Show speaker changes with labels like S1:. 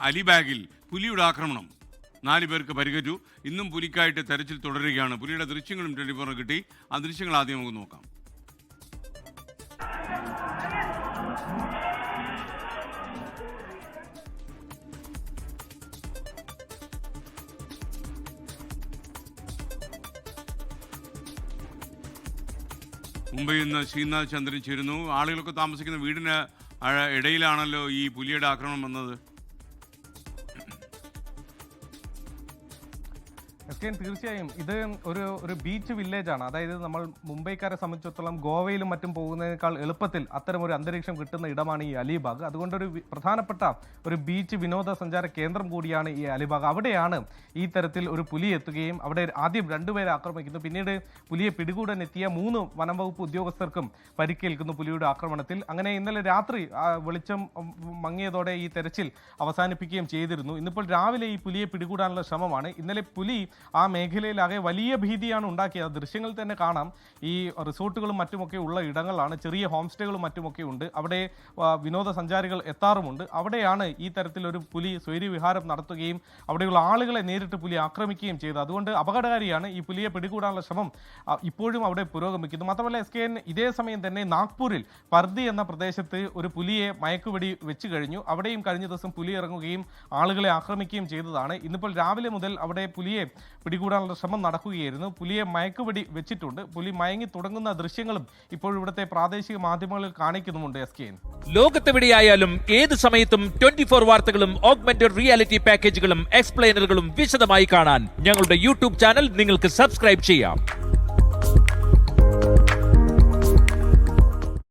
S1: അലിബാഗിൽ പുലിയുടെ ആക്രമണം 4 പേർക്ക് പരിക്കേറ്റു. ഇന്നും പുലിക്കായിട്ട് തെരച്ചിൽ തുടരുകയാണ്. പുലിയുടെ ദൃശ്യങ്ങളും 24 കിട്ടി. ആ ദൃശ്യങ്ങൾ ആദ്യം നമുക്ക് നോക്കാം. മുംബൈയിൽ നിന്ന് ശ്രീനാഥ് ചന്ദ്രൻ ചേരുന്നു. ആളുകളൊക്കെ താമസിക്കുന്ന വീടിന് ഇടയിലാണല്ലോ ഈ പുലിയുടെ ആക്രമണം വന്നത്.
S2: തീർച്ചയായും ഇത് ഒരു ബീച്ച് വില്ലേജാണ്. അതായത് നമ്മൾ മുംബൈക്കാരെ സംബന്ധിച്ചിടത്തോളം ഗോവയിലും മറ്റും പോകുന്നതിനേക്കാൾ എളുപ്പത്തിൽ അത്തരം ഒരു അന്തരീക്ഷം കിട്ടുന്ന ഇടമാണ് ഈ അലിബാഗ്. അതുകൊണ്ടൊരു പ്രധാനപ്പെട്ട ഒരു ബീച്ച് വിനോദസഞ്ചാര കേന്ദ്രം കൂടിയാണ് ഈ അലിബാഗ്. അവിടെയാണ് ഈ തരത്തിൽ ഒരു പുലി എത്തുകയും അവിടെ ആദ്യം 2 പേരെ ആക്രമിക്കുന്നു. പിന്നീട് പുലിയെ പിടികൂടാൻ എത്തിയ 3 വനംവകുപ്പ് ഉദ്യോഗസ്ഥർക്കും പരിക്കേൽക്കുന്നു പുലിയുടെ ആക്രമണത്തിൽ. അങ്ങനെ ഇന്നലെ രാത്രി വെളിച്ചം മങ്ങിയതോടെ ഈ തെരച്ചിൽ അവസാനിപ്പിക്കുകയും ചെയ്തിരുന്നു. ഇന്നിപ്പോൾ രാവിലെ ഈ പുലിയെ പിടികൂടാനുള്ള ശ്രമമാണ്. ഇന്നലെ പുലി ആ മേഖലയിലാകെ വലിയ ഭീതിയാണ് ഉണ്ടാക്കിയത്. ദൃശ്യങ്ങൾ തന്നെ കാണാം. ഈ റിസോർട്ടുകളും മറ്റുമൊക്കെ ഉള്ള ഇടങ്ങളാണ്. ചെറിയ ഹോം സ്റ്റേകളും മറ്റുമൊക്കെ ഉണ്ട്. അവിടെ വിനോദസഞ്ചാരികൾ എത്താറുമുണ്ട്. അവിടെയാണ് ഈ തരത്തിലൊരു പുലി സ്വൈര്യവിഹാരം നടത്തുകയും അവിടെയുള്ള ആളുകളെ നേരിട്ട് പുലി ആക്രമിക്കുകയും ചെയ്തത്. അതുകൊണ്ട് അപകടകാരിയാണ്. ഈ പുലിയെ പിടികൂടാനുള്ള ശ്രമം ഇപ്പോഴും അവിടെ പുരോഗമിക്കുന്നു. മാത്രമല്ല SKN ഇതേ സമയം തന്നെ നാഗ്പൂരിൽ പർദി എന്ന പ്രദേശത്ത് ഒരു പുലിയെ മയക്കുവെടി വെച്ച് കഴിഞ്ഞു. അവിടെയും കഴിഞ്ഞ ദിവസം പുലി ഇറങ്ങുകയും ആളുകളെ ആക്രമിക്കുകയും ചെയ്തതാണ്. ഇന്നിപ്പോൾ രാവിലെ മുതൽ അവിടെ പുലിയെ പിടികൂടാനുള്ള ശ്രമം നടക്കുകയായിരുന്നു. പുലിയെ മയക്കുവെടി വെച്ചിട്ടുണ്ട്. പുലി മയങ്ങി തുടങ്ങുന്ന ദൃശ്യങ്ങളും ഇപ്പോൾ ഇവിടുത്തെ പ്രാദേശിക മാധ്യമങ്ങളിൽ കാണിക്കുന്നുമുണ്ട്. SKN
S3: ലോകത്തെവിടെയായാലും ഏത് സമയത്തും 24 വാർത്തകളും ഓഗ്മെന്റഡ് റിയാലിറ്റി പാക്കേജുകളും എക്സ്പ്ലെയിനറുകളും വിശദമായി കാണാൻ ഞങ്ങളുടെ YouTube ചാനൽ നിങ്ങൾക്ക് സബ്സ്ക്രൈബ് ചെയ്യാം.